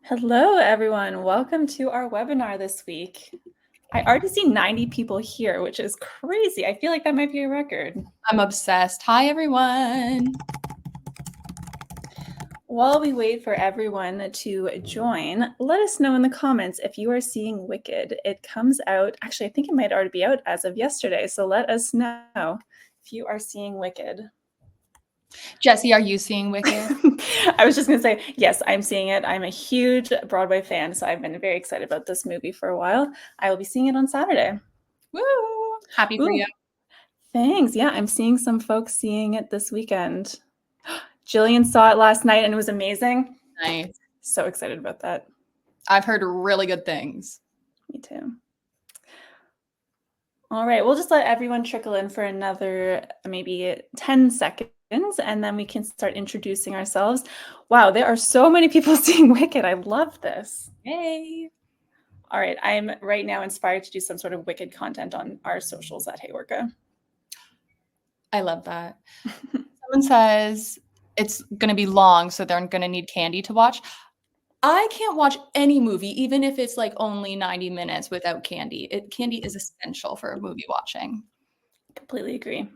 Hello, everyone. Welcome to our webinar this week. I already see 90 people here, which is crazy. I feel like that might be a record. I'm obsessed. Hi, everyone. While we wait for everyone to join, let us know in the comments if you are seeing Wicked. It comes out, actually, I think it might already be out as of yesterday. So let us know if you are seeing Wicked. Jessie, are you seeing Wicked? I was just going to say, yes, I'm seeing it. I'm a huge Broadway fan, so I've been very excited about this movie for a while. I will be seeing it on Saturday. Woo! Happy for you. Thanks. Yeah, I'm seeing some folks seeing it this weekend. Jillian saw it last night and it was amazing. Nice. So excited about that. I've heard really good things. Me too. All right, we'll just let everyone trickle in for another maybe 10 seconds and then we can start introducing ourselves. Wow, there are so many people seeing Wicked. I love this. Yay. All right, I'm right now inspired to do some sort of Wicked content on our socials at HeyOrca. I love that. Someone says it's going to be long, so they're going to need candy to watch. I can't watch any movie, even if it's like only 90 minutes without candy. Candy is essential for movie watching. Completely agree.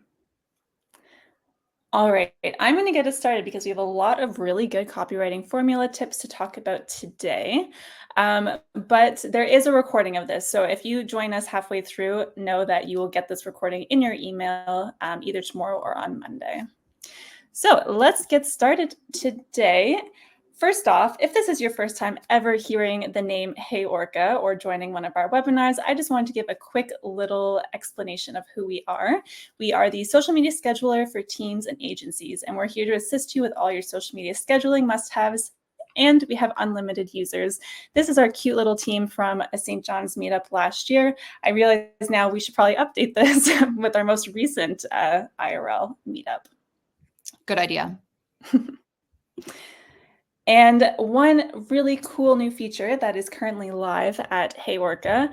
All right, I'm going to get us started because we have a lot of really good copywriting formula tips to talk about today. But there is a recording of this. So if you join us halfway through, know that you will get this recording in your email either tomorrow or on Monday. So let's get started today. First off, if this is your first time ever hearing the name HeyOrca or joining one of our webinars, I just wanted to give a quick little explanation of who we are. We are the social media scheduler for teams and agencies, and we're here to assist you with all your social media scheduling must-haves, and we have unlimited users. This is our cute little team from a St. John's meetup last year. I realize now we should probably update this with our most recent IRL meetup. Good idea. And one really cool new feature that is currently live at HeyOrca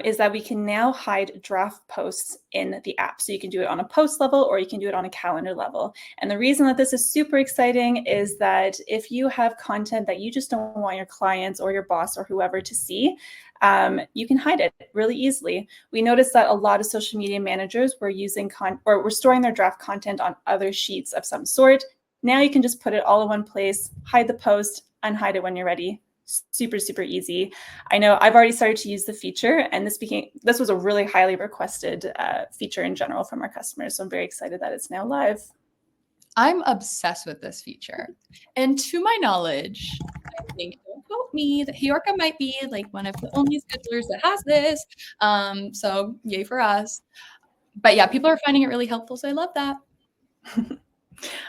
is that we can now hide draft posts in the app. So you can do it on a post level or you can do it on a calendar level. And the reason that this is super exciting is that if you have content that you just don't want your clients or your boss or whoever to see, you can hide it really easily. We noticed that a lot of social media managers were using were storing their draft content on other sheets of some sort. Now you can just put it all in one place, hide the post, unhide it when you're ready. Super, super easy. I know I've already started to use the feature, and this was a really highly requested feature in general from our customers. So I'm very excited that it's now live. I'm obsessed with this feature. And to my knowledge, I think, don't quote me, that HeyOrca might be like one of the only schedulers that has this. So yay for us. But yeah, people are finding it really helpful. So I love that.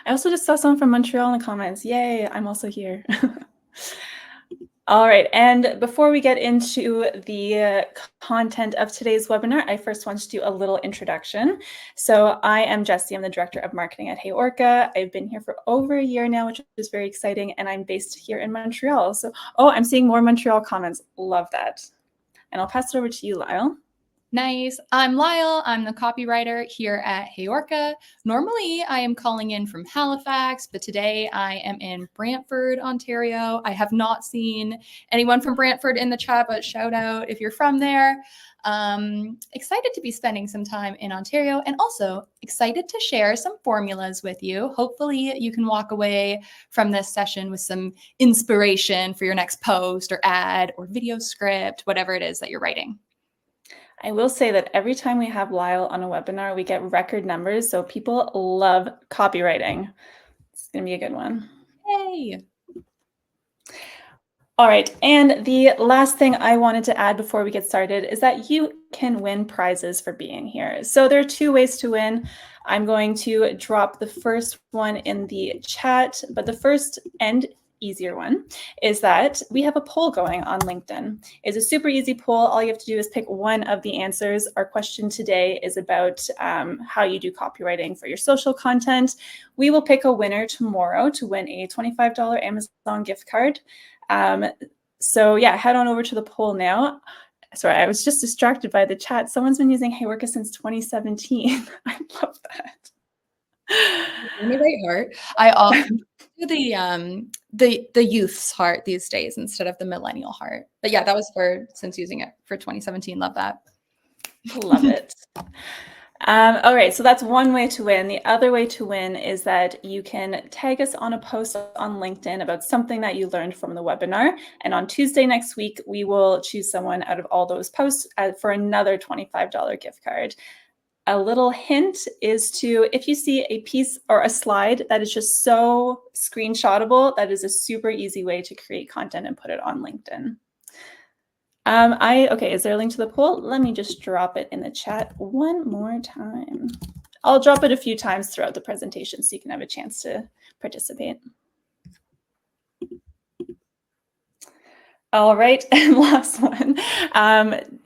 I also just saw someone from Montreal in the comments. Yay, I'm also here. All right, and before we get into the content of today's webinar, I first want to do a little introduction. So I am Jessie. I'm the Director of Marketing at HeyOrca. I've been here for over a year now, which is very exciting, and I'm based here in Montreal. So, I'm seeing more Montreal comments. Love that. And I'll pass it over to you, Lyle. Nice. I'm Lyle. I'm the copywriter here at HeyOrca. Normally, I am calling in from Halifax, but today I am in Brantford, Ontario. I have not seen anyone from Brantford in the chat, but shout out if you're from there. Excited to be spending some time in Ontario and also excited to share some formulas with you. Hopefully, you can walk away from this session with some inspiration for your next post or ad or video script, whatever it is that you're writing. I will say that every time we have Lyle on a webinar, we get record numbers. So people love copywriting. It's going to be a good one. Yay! All right. And the last thing I wanted to add before we get started is that you can win prizes for being here. So there are two ways to win. I'm going to drop the first one in the chat, but the first and easier one is that we have a poll going on LinkedIn. It's a super easy poll. All you have to do is pick one of the answers. Our question today is about how you do copywriting for your social content. We will pick a winner tomorrow to win a $25 Amazon gift card. So yeah, head on over to the poll now. Sorry, I was just distracted by the chat. Someone's been using HeyOrca since 2017. I love that. In the right heart. do the youth's heart these days instead of the millennial heart. But yeah, that was for since using it for 2017. Love that. Love it. All right, so that's one way to win. The other way to win is that you can tag us on a post on LinkedIn about something that you learned from the webinar. And on Tuesday next week, we will choose someone out of all those posts for another $25 gift card. A little hint is to, if you see a piece or a slide that is just so screenshotable, that is a super easy way to create content and put it on LinkedIn. Okay, is there a link to the poll? Let me just drop it in the chat one more time. I'll drop it a few times throughout the presentation so you can have a chance to participate. All right, and last one.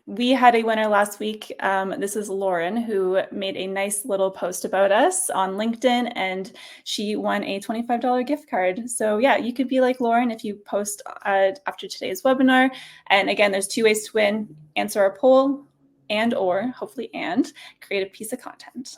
We had a winner last week. This is Lauren, who made a nice little post about us on LinkedIn, and she won a $25 gift card. So yeah, you could be like Lauren if you post after today's webinar. And again, there's two ways to win: answer our poll or hopefully create a piece of content.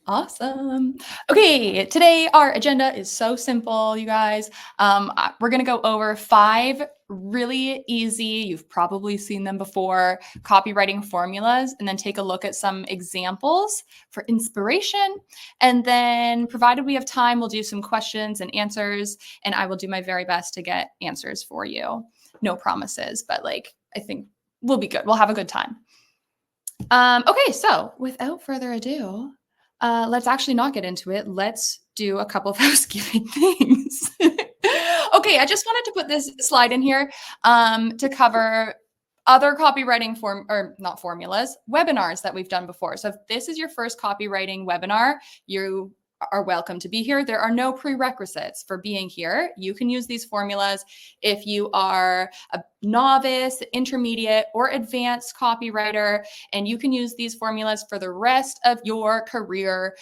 Awesome. Okay, today our agenda is so simple, you guys. We're going to go over 5 really easy, you've probably seen them before, copywriting formulas, and then take a look at some examples for inspiration. And then, provided we have time, we'll do some questions and answers, and I will do my very best to get answers for you. No promises, but like, I think we'll be good. We'll have a good time. Okay, so without further ado, let's actually not get into it. Let's do a couple of housekeeping things. Okay, I just wanted to put this slide in here to cover other copywriting webinars that we've done before. So if this is your first copywriting webinar, you are welcome to be here. There are no prerequisites for being here. You can use these formulas if you are a novice, intermediate, or advanced copywriter, and you can use these formulas for the rest of your career.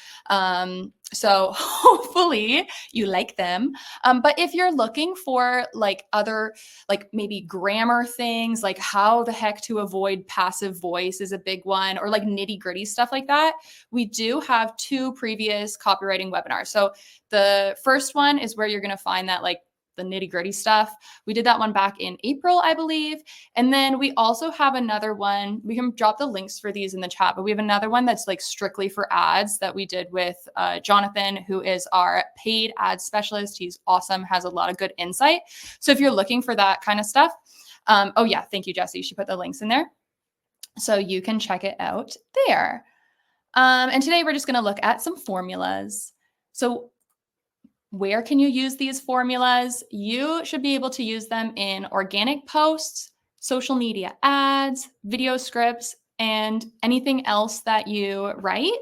So hopefully you like them. But if you're looking for like other, like maybe grammar things, like how the heck to avoid passive voice is a big one, or like nitty gritty stuff like that, we do have 2 previous copywriting webinars. So the first one is where you're going to find that like the nitty gritty stuff. We did that one back in April, I believe. And then we also have another one. We can drop the links for these in the chat, but we have another one that's like strictly for ads that we did with Jonathan, who is our paid ad specialist. He's awesome, has a lot of good insight. So if you're looking for that kind of stuff, oh yeah, thank you, Jessie. She put the links in there. So you can check it out there. And today we're just going to look at some formulas. So where can you use these formulas? You should be able to use them in organic posts, social media ads, video scripts, and anything else that you write.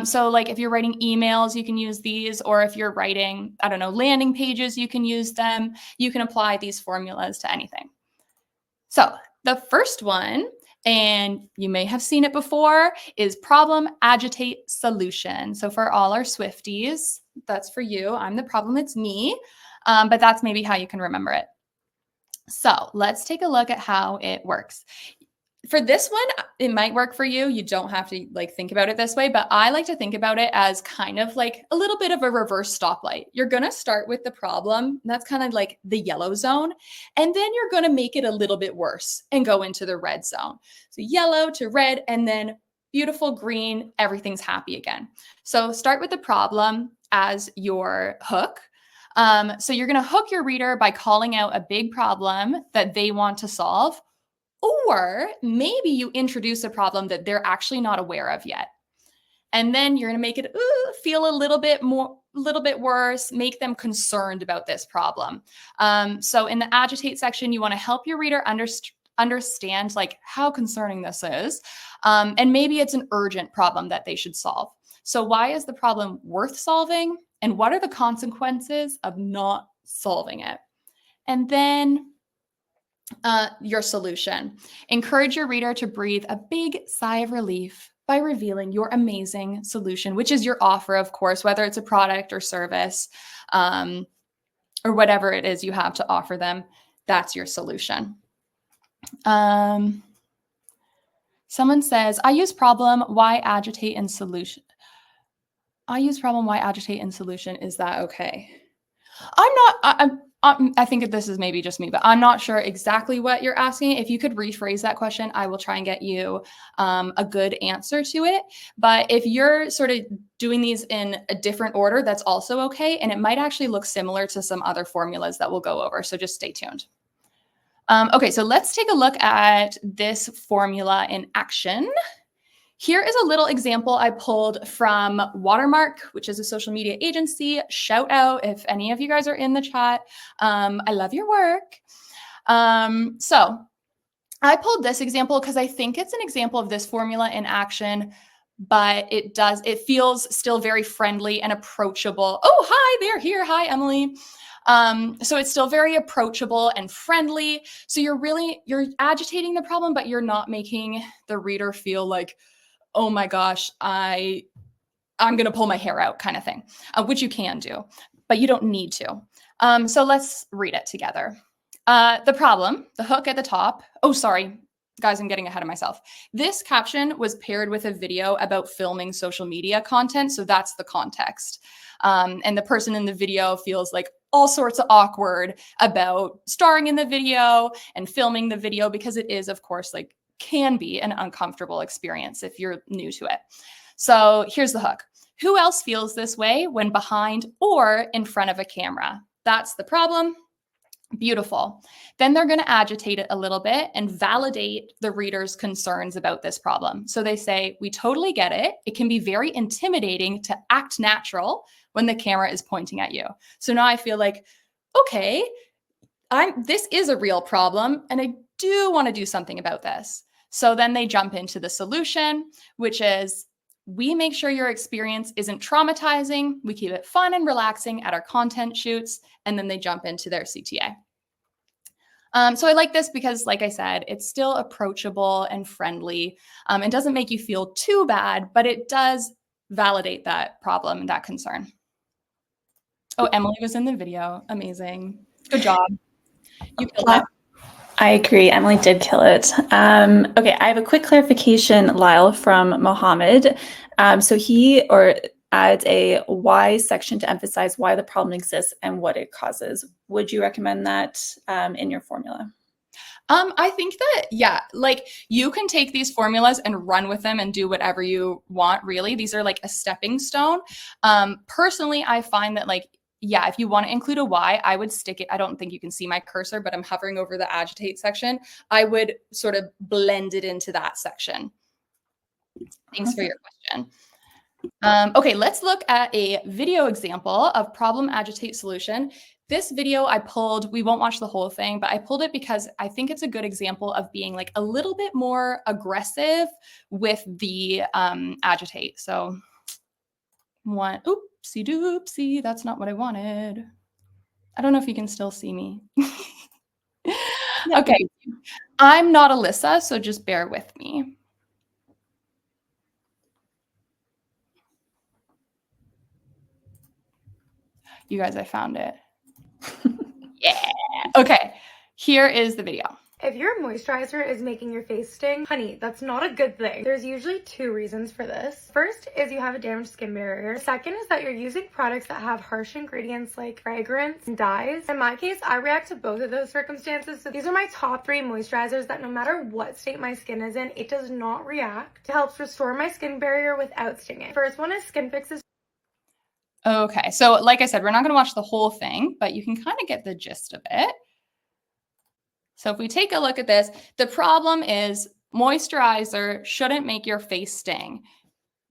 So like if you're writing emails, you can use these, or if you're writing, I don't know, landing pages, you can use them. You can apply these formulas to anything. So the first one, and you may have seen it before, is Problem-Agitate-Solution. So for all our Swifties, that's for you. I'm the problem, it's me. But that's maybe how you can remember it. So let's take a look at how it works. For this one, it might work for you. You don't have to like think about it this way, but I like to think about it as kind of like a little bit of a reverse stoplight. You're going to start with the problem. That's kind of like the yellow zone. And then you're going to make it a little bit worse and go into the red zone. So yellow to red, and then beautiful green, everything's happy again. So start with the problem as your hook. So you're going to hook your reader by calling out a big problem that they want to solve. Or maybe you introduce a problem that they're actually not aware of yet. And then you're going to make it feel a little bit worse, make them concerned about this problem. So in the agitate section, you want to help your reader understand like how concerning this is. And maybe it's an urgent problem that they should solve. So why is the problem worth solving? And what are the consequences of not solving it? And then your solution. Encourage your reader to breathe a big sigh of relief by revealing your amazing solution, which is your offer, of course, whether it's a product or service, or whatever it is you have to offer them. That's your solution. Someone says, I use problem, why agitate, and solution. I use problem, why agitate, and solution. Is that okay? I think this is maybe just me, but I'm not sure exactly what you're asking. If you could rephrase that question, I will try and get you a good answer to it. But if you're sort of doing these in a different order, that's also okay. And it might actually look similar to some other formulas that we'll go over. So just stay tuned. Okay, so let's take a look at this formula in action. Here is a little example I pulled from Watermark, which is a social media agency. Shout out if any of you guys are in the chat. I love your work. So I pulled this example because I think it's an example of this formula in action, but it feels still very friendly and approachable. Oh, hi, they're here. Hi, Emily. So it's still very approachable and friendly. So you're agitating the problem, but you're not making the reader feel like, oh my gosh, I'm going to pull my hair out kind of thing, which you can do, but you don't need to. So let's read it together. The problem, the hook at the top. Oh, sorry, guys, I'm getting ahead of myself. This caption was paired with a video about filming social media content. So that's the context. And the person in the video feels like all sorts of awkward about starring in the video and filming the video because it is, of course, like can be an uncomfortable experience if you're new to it. So here's the hook. Who else feels this way when behind or in front of a camera? That's the problem. Beautiful. Then they're going to agitate it a little bit and validate the reader's concerns about this problem. So they say, we totally get it. It can be very intimidating to act natural when the camera is pointing at you. So now I feel like, okay, this is a real problem and I do want to do something about this. So then they jump into the solution, which is we make sure your experience isn't traumatizing. We keep it fun and relaxing at our content shoots. And then they jump into their CTA. So I like this because, like I said, it's still approachable and friendly. It doesn't make you feel too bad, but it does validate that problem and that concern. Oh, Emily was in the video. Amazing. Good job. You killed it. I agree. Emily did kill it. Okay, I have a quick clarification, Lyle, from Mohammed. So he adds a why section to emphasize why the problem exists and what it causes. Would you recommend that in your formula? I think that, yeah, like you can take these formulas and run with them and do whatever you want, really. These are like a stepping stone. Personally, I find that yeah, if you want to include a why, I would stick it. I don't think you can see my cursor, but I'm hovering over the agitate section. I would sort of blend it into that section. Thanks for your question. Okay, let's look at a video example of Problem-Agitate-Solution. This video I pulled, we won't watch the whole thing, but I pulled it because I think it's a good example of being like a little bit more aggressive with the agitate. So oopsie doopsie, that's not what I wanted. I don't know if you can still see me. Okay, I'm not Alyssa, so just bear with me. You guys, I found it. Yeah. Okay, here is the video. If your moisturizer is making your face sting, honey, that's not a good thing. There's usually two reasons for this. First is you have a damaged skin barrier. Second is that you're using products that have harsh ingredients like fragrance and dyes. In my case, I react to both of those circumstances. So these are my top 3 moisturizers that no matter what state my skin is in, it does not react. It helps restore my skin barrier without stinging. First one is Skin Fix's. Okay, so like I said, we're not going to watch the whole thing, but you can kind of get the gist of it. So if we take a look at this, the problem is moisturizer shouldn't make your face sting.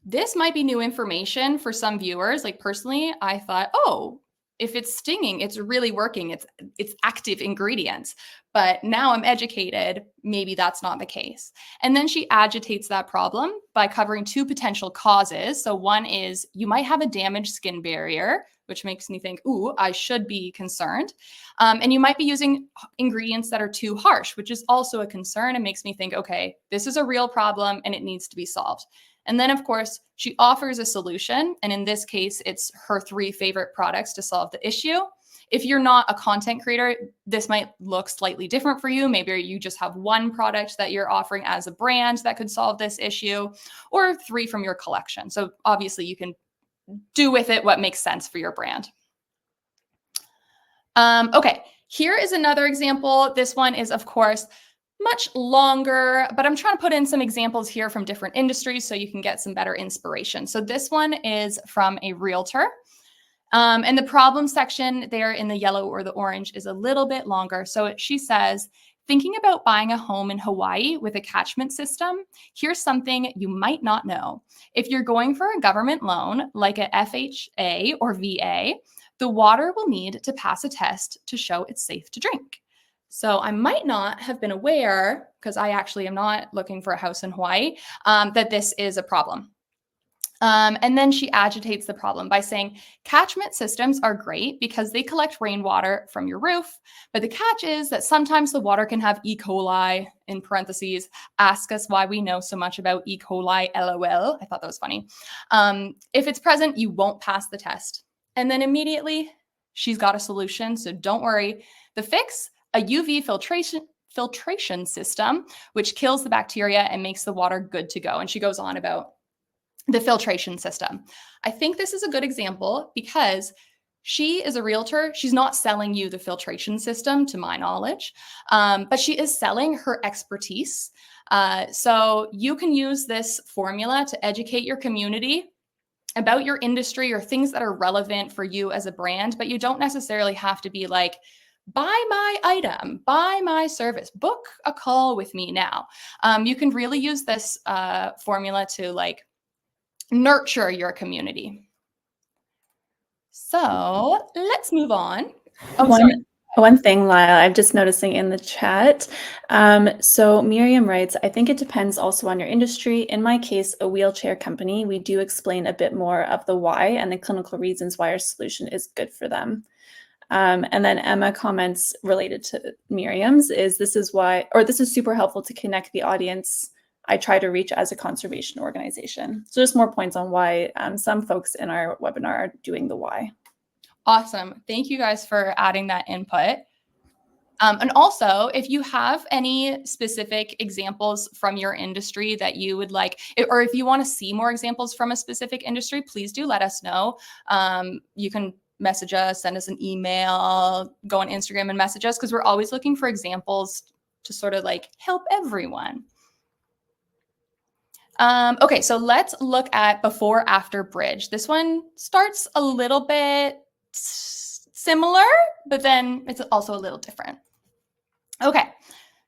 This might be new information for some viewers. Like personally, I thought, oh, if it's stinging, it's really working. It's active ingredients. But now I'm educated, maybe that's not the case. And then she agitates that problem by covering 2 potential causes. So one is you might have a damaged skin barrier, which makes me think, ooh, I should be concerned. And you might be using ingredients that are too harsh, which is also a concern and makes me think, okay, this is a real problem and it needs to be solved. And then, of course, she offers a solution. And in this case, it's her 3 favorite products to solve the issue. If you're not a content creator, this might look slightly different for you. Maybe you just have 1 product that you're offering as a brand that could solve this issue, or 3 from your collection. So obviously you can do with it what makes sense for your brand. Okay, here is another example. This one is, of course, much longer, but I'm trying to put in some examples here from different industries so you can get some better inspiration. So this one is from a realtor. And the problem section there in the yellow or the orange is a little bit longer. So she says, thinking about buying a home in Hawaii with a catchment system, here's something you might not know. If you're going for a government loan, like a FHA or VA, the water will need to pass a test to show it's safe to drink. So I might not have been aware, because I actually am not looking for a house in Hawaii, that this is a problem. And then she agitates the problem by saying, catchment systems are great because they collect rainwater from your roof, but the catch is that sometimes the water can have E. coli, in parentheses, ask us why we know so much about E. coli, LOL. I thought that was funny. If it's present, you won't pass the test. And then immediately, she's got a solution, so don't worry. The fix, a UV filtration system, which kills the bacteria and makes the water good to go. And she goes on about the filtration system. I think this is a good example because she is a realtor. She's not selling you the filtration system, to my knowledge, but she is selling her expertise. So you can use this formula to educate your community about your industry or things that are relevant for you as a brand, but you don't necessarily have to be like, buy my item, buy my service, book a call with me now. You can really use this formula to like nurture your community. So let's move on. One thing, Lyle, I'm just noticing in the chat. So Miriam writes, I think it depends also on your industry. In my case, a wheelchair company, we do explain a bit more of the why and the clinical reasons why our solution is good for them. And then Emma comments related to Miriam's this is super helpful to connect the audience I try to reach as a conservation organization. So just more points on why some folks in our webinar are doing the why. Awesome. Thank you guys for adding that input. And also, if you have any specific examples from your industry that you would like, or if you want to see more examples from a specific industry, please do let us know. You can message us, send us an email, go on Instagram and message us, because we're always looking for examples to sort of like help everyone. Okay, so let's look at before after bridge. This one starts a little bit similar, but then it's also a little different. Okay,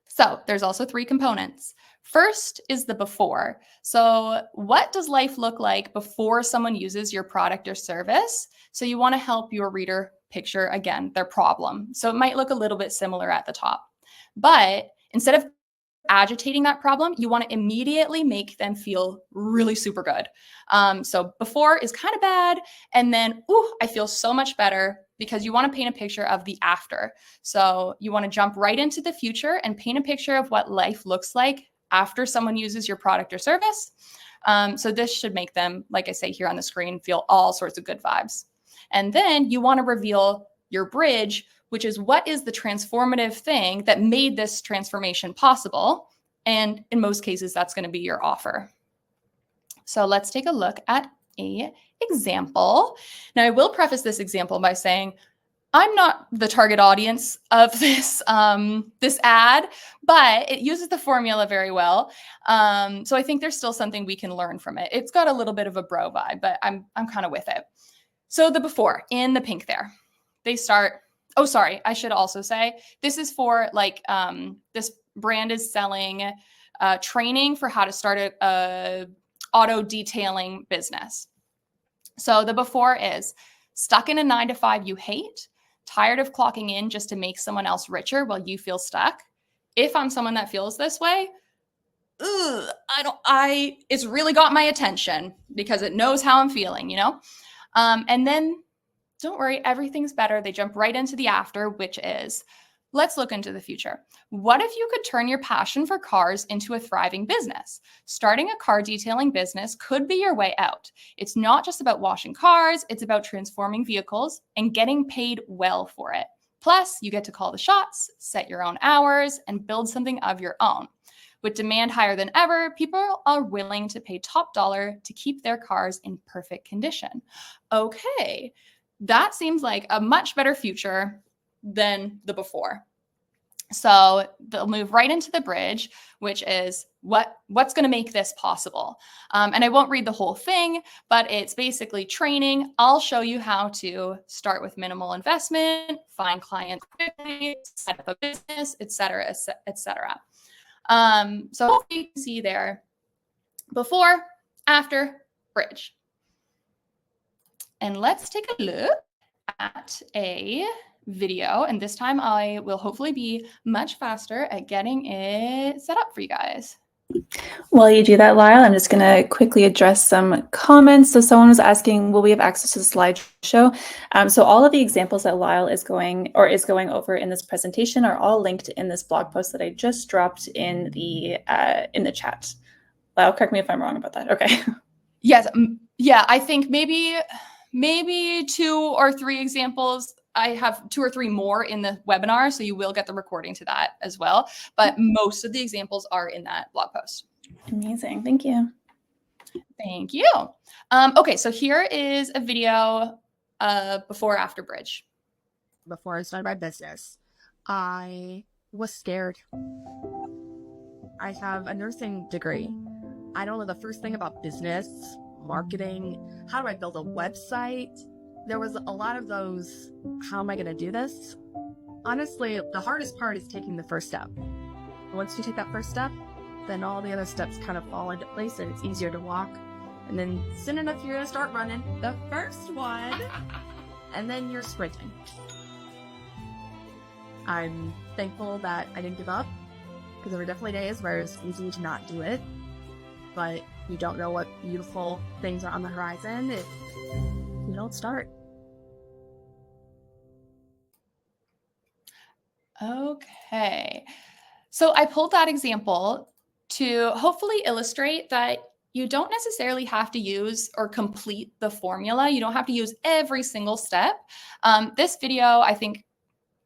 so there's also 3 components. First is the before. So what does life look like before someone uses your product or service? So you want to help your reader picture, again, their problem. So it might look a little bit similar at the top, but instead of agitating that problem, you want to immediately make them feel really super good. So before is kind of bad, and then, ooh, I feel so much better, because you want to paint a picture of the after. So you want to jump right into the future and paint a picture of what life looks like after someone uses your product or service. So this should make them, like I say here on the screen, feel all sorts of good vibes. And then you want to reveal your bridge, which is what is the transformative thing that made this transformation possible. And in most cases, that's going to be your offer. So let's take a look at an example. Now, I will preface this example by saying I'm not the target audience of this, this ad, but it uses the formula very well. So I think there's still something we can learn from it. It's got a little bit of a bro vibe, but I'm kind of with it. So the before, in the pink there, they start, oh, sorry, I should also say, this is for like, this brand is selling training for how to start a auto detailing business. So the before is stuck in a 9-to-5 you hate, tired of clocking in just to make someone else richer while you feel stuck. If I'm someone that feels this way, it's really got my attention because it knows how I'm feeling, you know? And then don't worry, everything's better. They jump right into the after, which is, let's look into the future. What if you could turn your passion for cars into a thriving business? Starting a car detailing business could be your way out. It's not just about washing cars, it's about transforming vehicles and getting paid well for it. Plus, you get to call the shots, set your own hours, and build something of your own. With demand higher than ever, people are willing to pay top dollar to keep their cars in perfect condition. Okay, that seems like a much better future than the before. So they'll move right into the bridge, which is what's going to make this possible. And I won't read the whole thing, but it's basically training. I'll show you how to start with minimal investment, find clients quickly, set up a business, etc., etc. So hopefully you can see there before, after, bridge. And let's take a look at a video, and this time I will hopefully be much faster at getting it set up for you guys. While you do that, Lyle, I'm just going to quickly address some comments. So someone was asking, will we have access to the slideshow? So all of the examples that Lyle is going over in this presentation are all linked in this blog post that I just dropped in the chat. Lyle, correct me if I'm wrong about that. Okay. Yes. Yeah, I think maybe 2 or 3 examples. I have 2 or 3 more in the webinar, so you will get the recording to that as well. But most of the examples are in that blog post. Amazing. Thank you. Thank you. Okay, so here is a video before after bridge. Before I started my business, I was scared. I have a nursing degree. I don't know the first thing about business, marketing. How do I build a website? There was a lot of those, how am I going to do this? Honestly, the hardest part is taking the first step. Once you take that first step, then all the other steps kind of fall into place and it's easier to walk. And then soon enough, you're going to start running the first one, and then you're sprinting. I'm thankful that I didn't give up, because there were definitely days where it was easy to not do it, but you don't know what beautiful things are on the horizon if you don't start. Okay, so I pulled that example to hopefully illustrate that you don't necessarily have to use or complete the formula. You don't have to use every single step. This video, I think,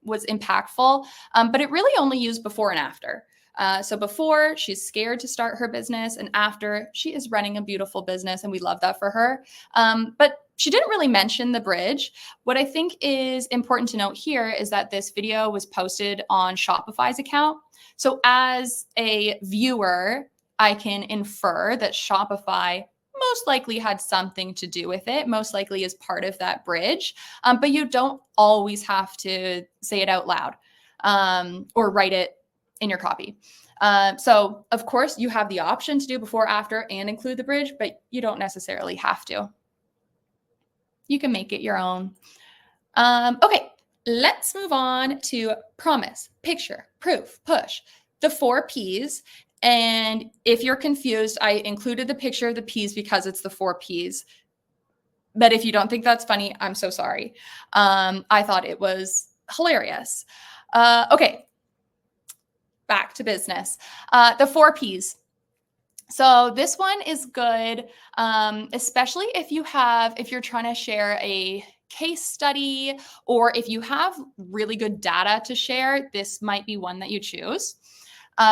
was impactful, but it really only used before and after. So before, she's scared to start her business, and after, she is running a beautiful business, and we love that for her. But she didn't really mention the bridge. What I think is important to note here is that this video was posted on Shopify's account. So as a viewer, I can infer that Shopify most likely had something to do with it, most likely as part of that bridge. But you don't always have to say it out loud or write it in your copy. So of course you have the option to do before, after, and include the bridge, but you don't necessarily have to. You can make it your own. Okay, let's move on to promise, picture, proof, push, the 4 Ps. And if you're confused, I included the picture of the Ps because it's the 4 Ps. But if you don't think that's funny, I'm so sorry. I thought it was hilarious. Okay, back to business. The 4 Ps. So this one is good, especially if you're trying to share a case study, or if you have really good data to share, this might be one that you choose.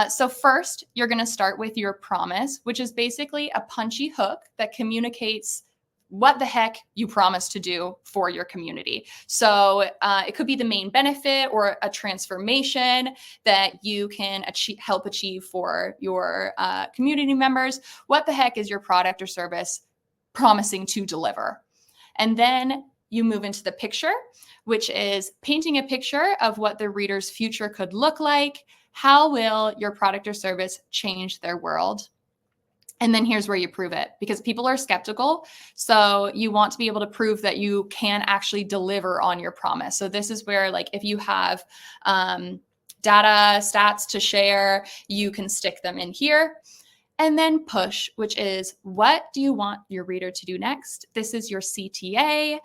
So first, you're going to start with your promise, which is basically a punchy hook that communicates what the heck you promise to do for your community. So it could be the main benefit or a transformation that you can help achieve for your community members. What the heck is your product or service promising to deliver? And then you move into the picture, which is painting a picture of what the reader's future could look like. How will your product or service change their world? And then here's where you prove it, because people are skeptical. So you want to be able to prove that you can actually deliver on your promise. So this is where, like, if you have data, stats to share, you can stick them in here. And then push, which is, what do you want your reader to do next? This is your CTA.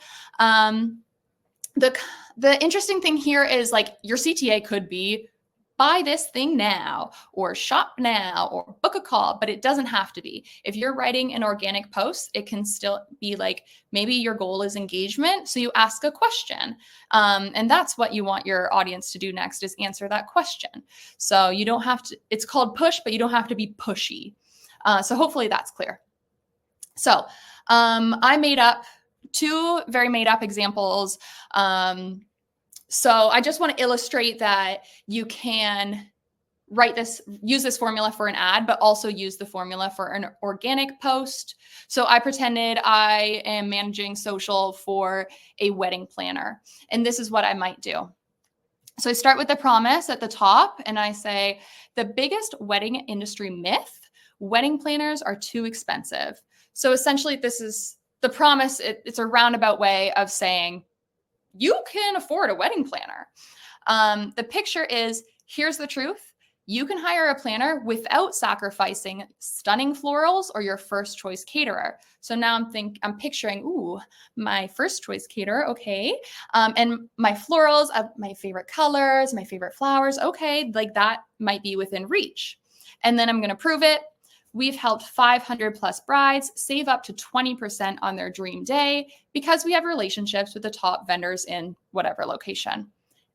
The interesting thing here is, like, your CTA could be buy this thing now, or shop now, or book a call, but it doesn't have to be. If you're writing an organic post, it can still be like, maybe your goal is engagement, so you ask a question. And that's what you want your audience to do next, is answer that question. So you don't have to, it's called push, but you don't have to be pushy. So hopefully that's clear. So I made up 2 very made up examples. So I just want to illustrate that you can use this formula for an ad, but also use the formula for an organic post. So I pretended I am managing social for a wedding planner, and this is what I might do. So I start with the promise at the top, and I say, the biggest wedding industry myth: wedding planners are too expensive. So essentially, this is the promise. It's a roundabout way of saying, you can afford a wedding planner. The picture is, here's the truth. You can hire a planner without sacrificing stunning florals or your first choice caterer. So now I'm picturing, ooh, my first choice caterer, okay. And my florals, my favorite colors, my favorite flowers, okay, like that might be within reach. And then I'm gonna prove it. We've helped 500 plus brides save up to 20% on their dream day because we have relationships with the top vendors in whatever location.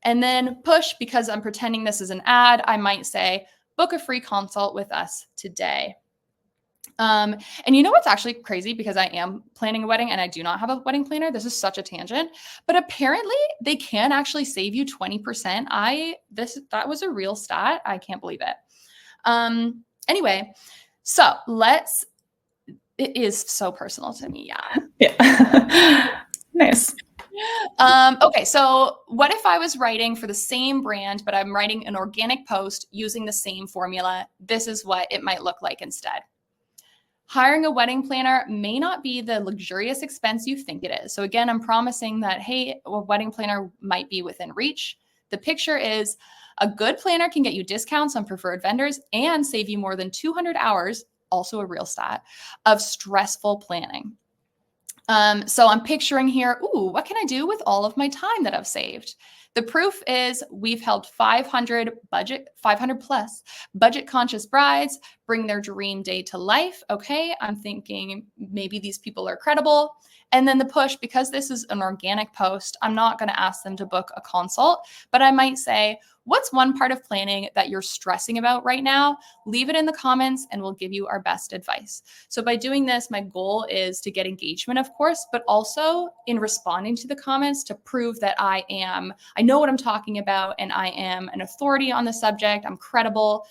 And then push, because I'm pretending this is an ad, I might say, book a free consult with us today. And you know what's actually crazy, because I am planning a wedding and I do not have a wedding planner. This is such a tangent, but apparently they can actually save you 20%. That was a real stat. I can't believe it. Anyway, so it is so personal to me. Yeah. Nice. Okay, so what if I was writing for the same brand, but I'm writing an organic post using the same formula? This is what it might look like instead. Hiring a wedding planner may not be the luxurious expense you think it is. So again, I'm promising that, hey, a wedding planner might be within reach. The picture is, a good planner can get you discounts on preferred vendors and save you more than 200 hours, also a real stat, of stressful planning. So I'm picturing here, ooh, what can I do with all of my time that I've saved? The proof is we've helped 500 plus budget conscious brides bring their dream day to life. Okay, I'm thinking maybe these people are credible. And then the push, because this is an organic post, I'm not going to ask them to book a consult, but I might say, what's one part of planning that you're stressing about right now? Leave it in the comments and we'll give you our best advice. So by doing this, my goal is to get engagement, of course, but also in responding to the comments to prove that I know what I'm talking about and I am an authority on the subject. I'm credible.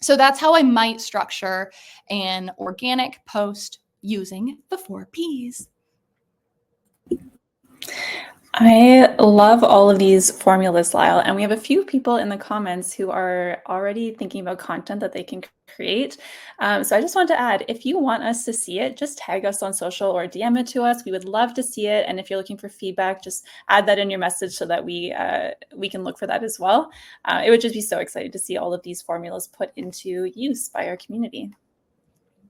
So that's how I might structure an organic post using the 4 Ps. I love all of these formulas, Lyle, and we have a few people in the comments who are already thinking about content that they can create. So I just want to add, if you want us to see it, just tag us on social or DM it to us. We would love to see it. And if you're looking for feedback, just add that in your message so that we can look for that as well. It would just be so exciting to see all of these formulas put into use by our community.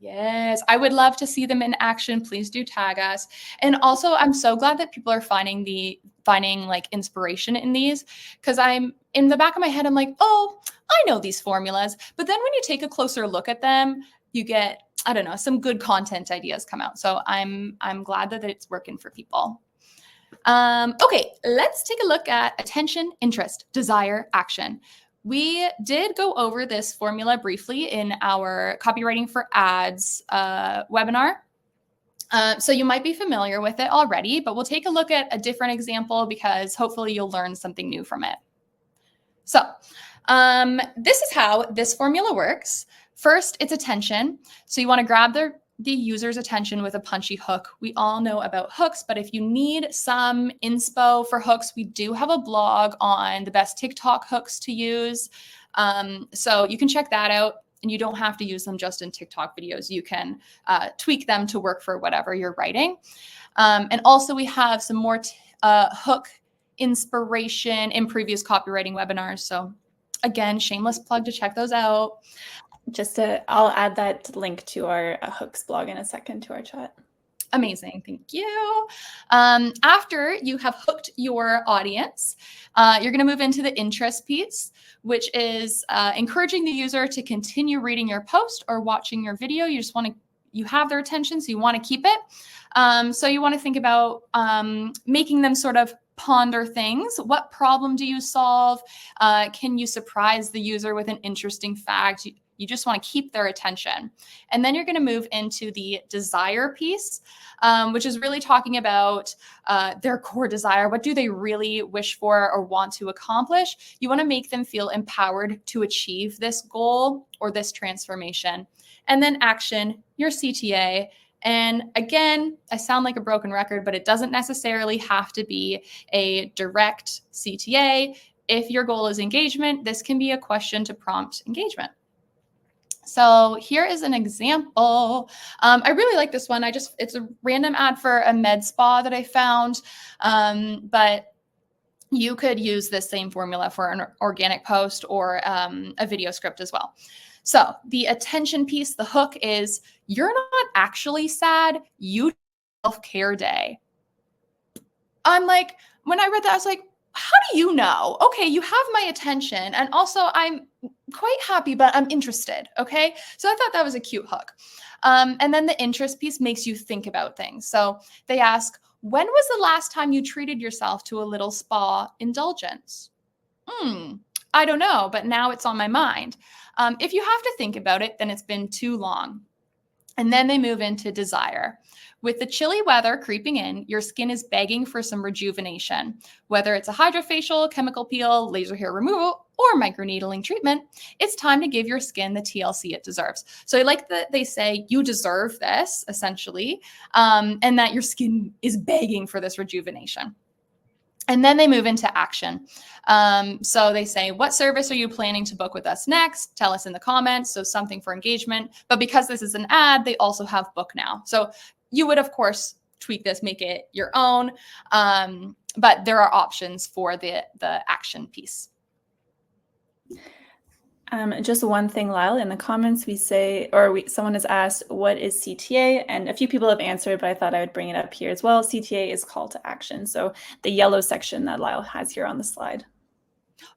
Yes, I would love to see them in action. Please do tag us. And also, I'm so glad that people are finding like inspiration in these, because I'm in the back of my head, I'm like, oh, I know these formulas. But then when you take a closer look at them, you get, I don't know, some good content ideas come out. So I'm glad that it's working for people. Okay, let's take a look at attention, interest, desire, action. We did go over this formula briefly in our Copywriting for Ads webinar. So you might be familiar with it already, but we'll take a look at a different example because hopefully you'll learn something new from it. So this is how this formula works. First, it's attention. So you want to grab the user's attention with a punchy hook. We all know about hooks, but if you need some inspo for hooks, we do have a blog on the best TikTok hooks to use. So you can check that out, and you don't have to use them just in TikTok videos. You can tweak them to work for whatever you're writing. And also we have some more hook inspiration in previous copywriting webinars. So again, shameless plug to check those out. I'll add that link to our hooks blog in a second to our chat. Amazing. Thank you. After you have hooked your audience, you're going to move into the interest piece, which is encouraging the user to continue reading your post or watching your video. You have their attention, so you want to keep it. So you want to think about making them sort of ponder things. What problem do you solve? Can you surprise the user with an interesting fact? You just want to keep their attention. And then you're going to move into the desire piece, which is really talking about their core desire. What do they really wish for or want to accomplish? You want to make them feel empowered to achieve this goal or this transformation. And then action, your CTA. And again, I sound like a broken record, but it doesn't necessarily have to be a direct CTA. If your goal is engagement, this can be a question to prompt engagement. So here is an example. I really like this one. It's a random ad for a med spa that I found, but you could use this same formula for an organic post or a video script as well. So the attention piece, the hook is, you're not actually sad, you self-care day. I'm like, when I read that, I was like, how do you know? Okay, you have my attention. And also I'm quite happy, but I'm interested. Okay. So I thought that was a cute hook. And then the interest piece makes you think about things. So they ask, when was the last time you treated yourself to a little spa indulgence? I don't know, but now it's on my mind. If you have to think about it, then it's been too long. And then they move into desire. With the chilly weather creeping in, your skin is begging for some rejuvenation. Whether it's a hydrofacial, chemical peel, laser hair removal, or microneedling treatment, it's time to give your skin the TLC it deserves. So I like that they say you deserve this, essentially, and that your skin is begging for this rejuvenation. And then they move into action. So they say, what service are you planning to book with us next? Tell us in the comments. So something for engagement. But because this is an ad, they also have book now. So you would, of course, tweak this, make it your own. But there are options for the action piece. Just one thing, Lyle, in the comments someone has asked, what is CTA? And a few people have answered, but I thought I would bring it up here as well. CTA is call to action. So the yellow section that Lyle has here on the slide.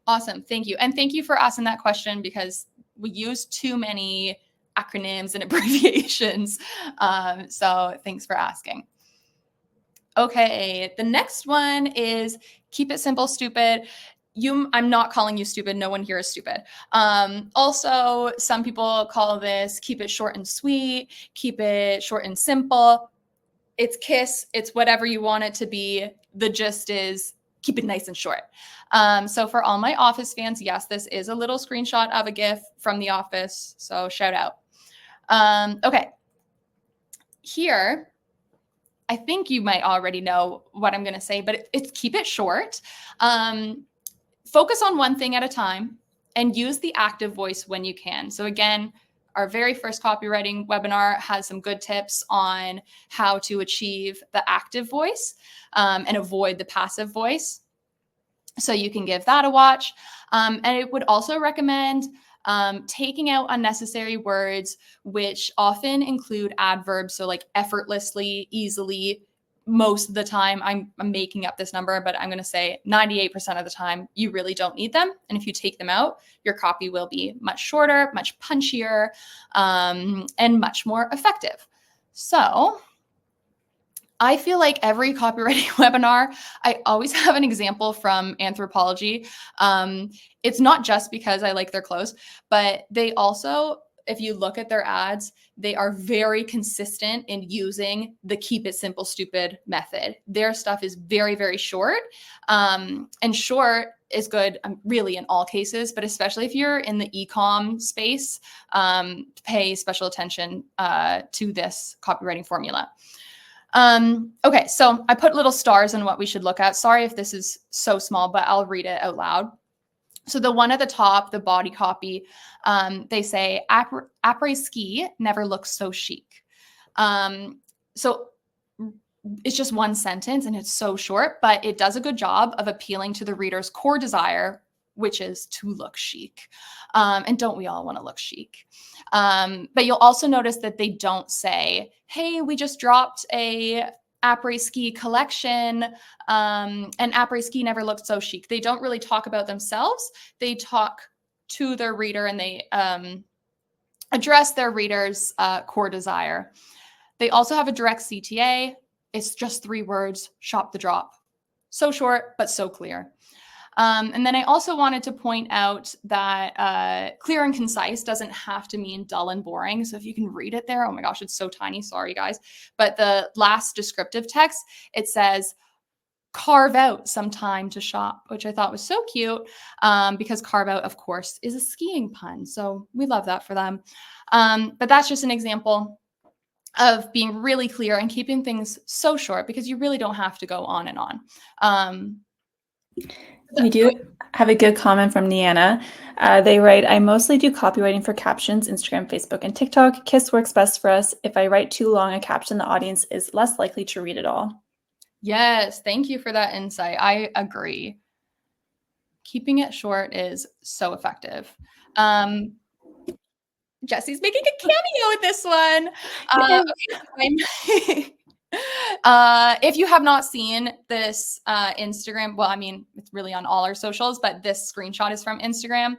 Awesome. Thank you. And thank you for asking that question, because we use too many acronyms and abbreviations. So thanks for asking. Okay. The next one is keep it simple, stupid. I'm not calling you stupid. No one here is stupid. Also, some people call this keep it short and sweet, keep it short and simple. It's KISS. It's whatever you want it to be. The gist is keep it nice and short. So for all my Office fans, yes, this is a little screenshot of a GIF from The Office. So shout out. Okay. Here, I think you might already know what I'm going to say, but it's keep it short. Focus on one thing at a time and use the active voice when you can. So again, our very first copywriting webinar has some good tips on how to achieve the active voice and avoid the passive voice. So you can give that a watch. And it would also recommend taking out unnecessary words, which often include adverbs. So like effortlessly, easily. Most of the time, I'm making up this number, but I'm going to say 98% of the time, you really don't need them. And if you take them out, your copy will be much shorter, much punchier, and much more effective. So I feel like every copywriting webinar, I always have an example from Anthropology. It's not just because I like their clothes, but they also, if you look at their ads, they are very consistent in using the keep it simple, stupid method. Their stuff is very, very short. And short is good really in all cases, but especially if you're in the e-com space, pay special attention to this copywriting formula. Okay, so I put little stars in what we should look at. Sorry if this is so small, but I'll read it out loud. So the one at the top, the body copy, they say, après-ski never looks so chic. So it's just one sentence and it's so short, but it does a good job of appealing to the reader's core desire, which is to look chic. And don't we all want to look chic? But you'll also notice that they don't say, hey, we just dropped a après-ski collection, and après-ski never looked so chic. They don't really talk about themselves. They talk to their reader, and they address their reader's core desire. They also have a direct CTA. It's just 3 words, shop the drop. So short, but so clear. And then I also wanted to point out that clear and concise doesn't have to mean dull and boring. So if you can read it there, oh my gosh, it's so tiny. Sorry, guys. But the last descriptive text, it says, carve out some time to shop, which I thought was so cute, because carve out, of course, is a skiing pun. So we love that for them. But that's just an example of being really clear and keeping things so short, because you really don't have to go on and on. We do have a good comment from Niana. They write, I mostly do copywriting for captions, Instagram, Facebook, and TikTok. Kiss works best for us. If I write too long a caption, the audience is less likely to read it all. Yes, thank you for that insight. I agree. Keeping it short is so effective. Jesse's making a cameo with this one. Okay, if you have not seen this Instagram, well, I mean, it's really on all our socials, but this screenshot is from Instagram.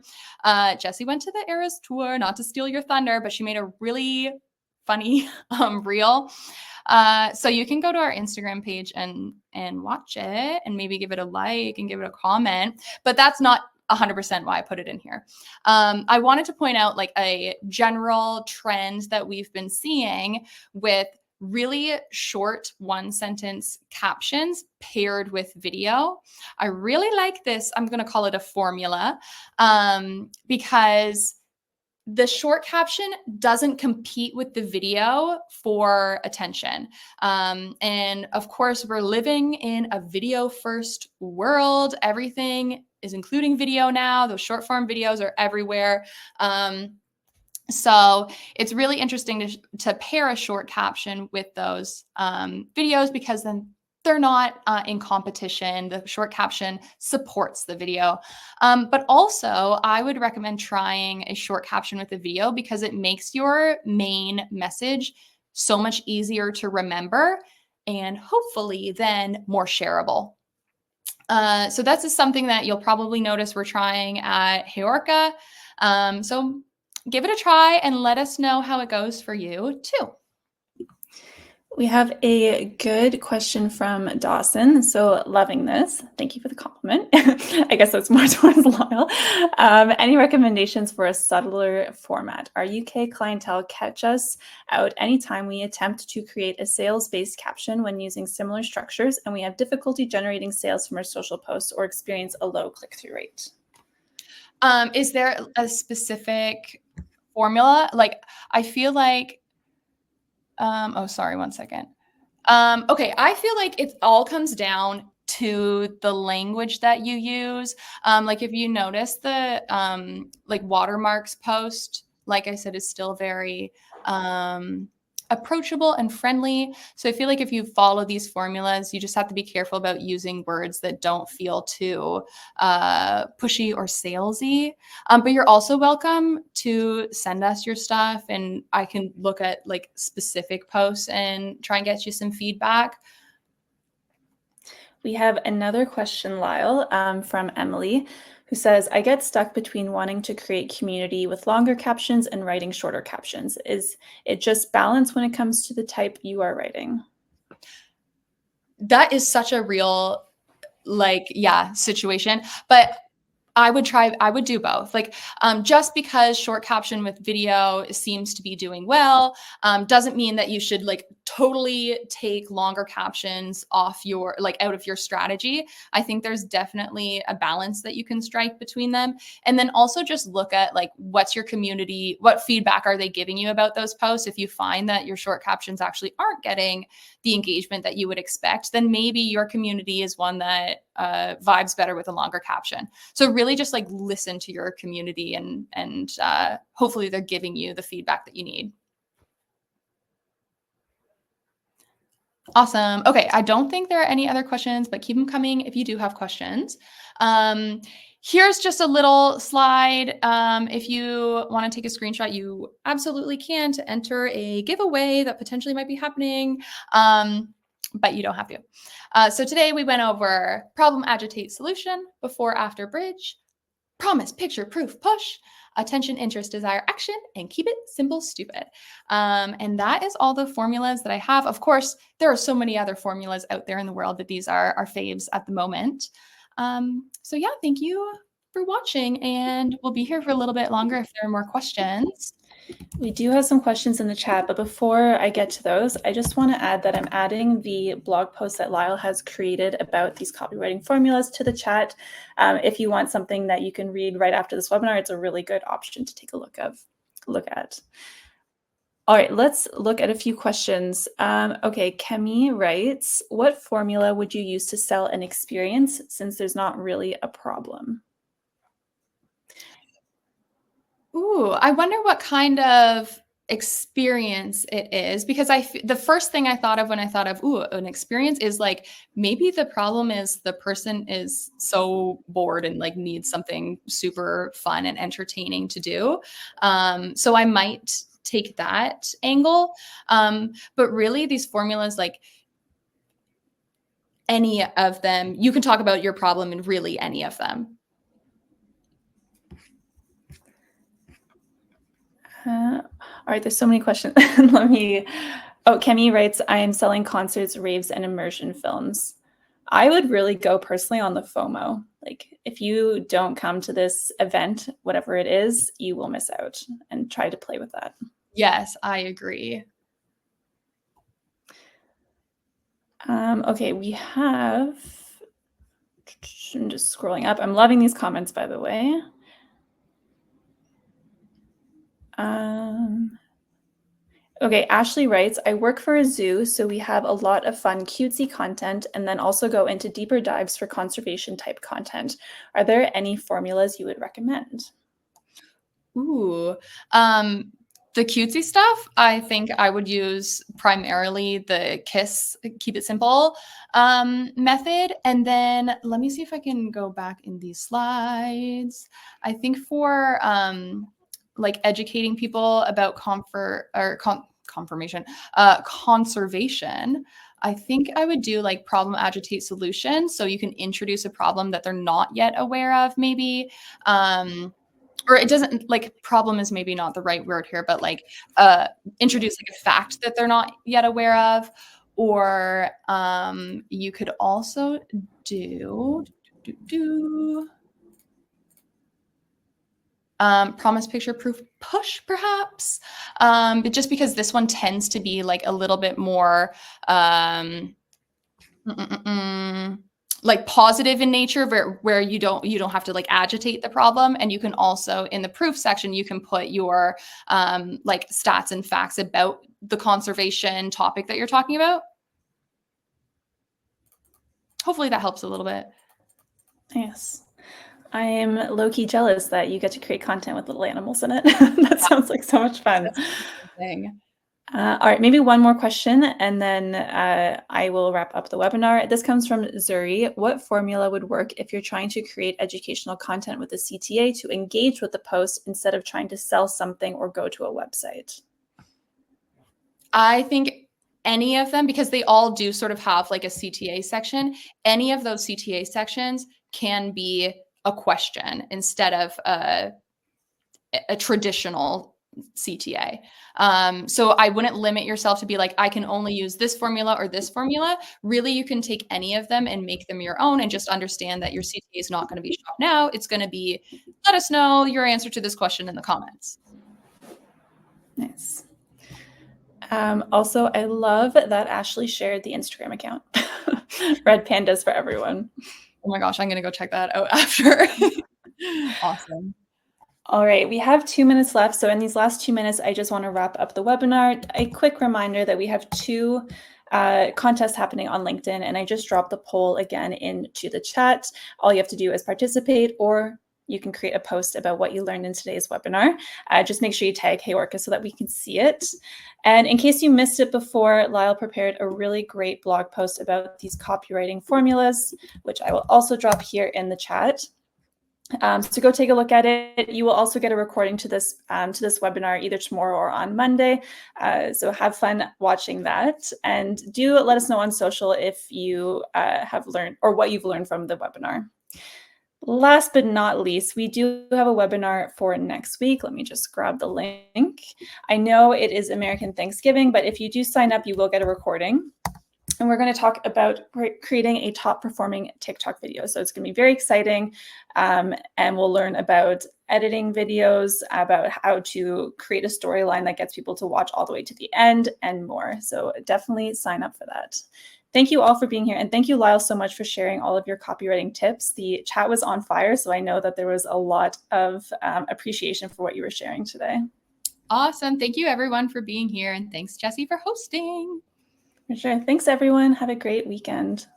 Jessie went to the Eras tour, not to steal your thunder, but she made a really funny reel. So you can go to our Instagram page and watch it and maybe give it a like and give it a comment, but that's not 100% why I put it in here. I wanted to point out like a general trend that we've been seeing with really short 1-sentence captions paired with video. I really like this. I'm going to call it a formula, because the short caption doesn't compete with the video for attention. And of course, we're living in a video first world. Everything is including video now. Those short form videos are everywhere. So it's really interesting to pair a short caption with those videos, because then they're not in competition. The short caption supports the video. But also, I would recommend trying a short caption with a video, because it makes your main message so much easier to remember and hopefully then more shareable. So that's just something that you'll probably notice we're trying at HeyOrca. So give it a try and let us know how it goes for you too. We have a good question from Dawson. So loving this. Thank you for the compliment. I guess that's more towards Lyle. Any recommendations for a subtler format? Our UK clientele catch us out anytime we attempt to create a sales-based caption when using similar structures, and we have difficulty generating sales from our social posts or experience a low click-through rate. Is there a specific formula? Like, I feel like, oh, sorry, one second. Okay, I feel like it all comes down to the language that you use. Like if you notice the like watermarks post, like I said, is still very approachable and friendly. So I feel like if you follow these formulas, you just have to be careful about using words that don't feel too pushy or salesy. But you're also welcome to send us your stuff, and I can look at like specific posts and try and get you some feedback. We have another question, Lyle, from Emily, who says, I get stuck between wanting to create community with longer captions and writing shorter captions. Is it just balance when it comes to the type you are writing? That is such a real, like, yeah, situation. But I would do both. Like, just because short caption with video seems to be doing well, doesn't mean that you should like totally take longer captions off your, like out of your strategy. I think there's definitely a balance that you can strike between them. And then also just look at like, what's your community, what feedback are they giving you about those posts? If you find that your short captions actually aren't getting the engagement that you would expect, then maybe your community is one that vibes better with a longer caption. So really just like listen to your community, and hopefully they're giving you the feedback that you need. Awesome. Okay, I don't think there are any other questions, but keep them coming if you do have questions. Here's just a little slide. If you want to take a screenshot, you absolutely can to enter a giveaway that potentially might be happening, but you don't have to. So today we went over Problem-Agitate-Solution, before, after, bridge, promise, picture, proof, push, attention, interest, desire, action, and keep it simple, stupid. And that is all the formulas that I have. Of course, there are so many other formulas out there in the world, but these are our faves at the moment. So yeah, thank you for watching, and we'll be here for a little bit longer if there are more questions. We do have some questions in the chat, but before I get to those, I just want to add that I'm adding the blog post that Lyle has created about these copywriting formulas to the chat. If you want something that you can read right after this webinar, it's a really good option to take a look at. All right, let's look at a few questions. Okay, Kemi writes, what formula would you use to sell an experience since there's not really a problem? Ooh, I wonder what kind of experience it is, because the first thing I thought of when I thought of an experience is like, maybe the problem is the person is so bored and like needs something super fun and entertaining to do. So I might take that angle. But really these formulas, like any of them, you can talk about your problem in really any of them. All right, there's so many questions. Kemi writes, I am selling concerts, raves, and immersion films. I would really go personally on the FOMO. Like, if you don't come to this event, whatever it is, you will miss out, and try to play with that. Yes, I agree. Okay, we have, I'm just scrolling up. I'm loving these comments, by the way. Okay, Ashley writes, I work for a zoo, so we have a lot of fun, cutesy content, and then also go into deeper dives for conservation type content. Are there any formulas you would recommend? Ooh, the cutesy stuff, I think I would use primarily the KISS, keep it simple, method. And then let me see if I can go back in these slides. I think for like educating people about conservation, I think I would do like Problem-Agitate-Solution. So you can introduce a problem that they're not yet aware of, maybe. Or it doesn't, like, problem is maybe not the right word here, but like introduce like a fact that they're not yet aware of. Or you could also do promise, picture, proof, push, perhaps. But just because this one tends to be like a little bit more like positive in nature, where you don't have to like agitate the problem. And you can also, in the proof section, you can put your like stats and facts about the conservation topic that you're talking about. Hopefully that helps a little bit. Yes. I am low-key jealous that you get to create content with little animals in it. That sounds like so much fun. That's a thing. All right, maybe one more question, and then I will wrap up the webinar. This comes from Zuri. What formula would work if you're trying to create educational content with a CTA to engage with the post instead of trying to sell something or go to a website? I think any of them, because they all do sort of have like a CTA section, any of those CTA sections can be a question instead of a traditional CTA. So I wouldn't limit yourself to be like, I can only use this formula or this formula. Really, you can take any of them and make them your own, and just understand that your CTA is not going to be shop now. It's going to be, let us know your answer to this question in the comments. Nice. Also, I love that Ashley shared the Instagram account. Red Pandas for everyone. Oh my gosh, I'm going to go check that out after. Awesome. All right, we have 2 minutes left. So in these last 2 minutes, I just want to wrap up the webinar. A quick reminder that we have 2 contests happening on LinkedIn, and I just dropped the poll again into the chat. All you have to do is participate, or you can create a post about what you learned in today's webinar. Just make sure you tag HeyOrca so that we can see it. And in case you missed it before, Lyle prepared a really great blog post about these copywriting formulas, which I will also drop here in the chat. So go take a look at it. You will also get a recording to this webinar either tomorrow or on Monday. So have fun watching that, and do let us know on social if you have learned or what you've learned from the webinar. Last but not least, we do have a webinar for next week. Let me just grab the link. I know it is American Thanksgiving, but if you do sign up, you will get a recording. And we're going to talk about creating a top performing TikTok video. So it's going to be very exciting. And we'll learn about editing videos, about how to create a storyline that gets people to watch all the way to the end, and more. So definitely sign up for that. Thank you all for being here. And thank you, Lyle, so much for sharing all of your copywriting tips. The chat was on fire, so I know that there was a lot of appreciation for what you were sharing today. Awesome. Thank you, everyone, for being here. And thanks, Jessie, for hosting. For sure. Thanks, everyone. Have a great weekend.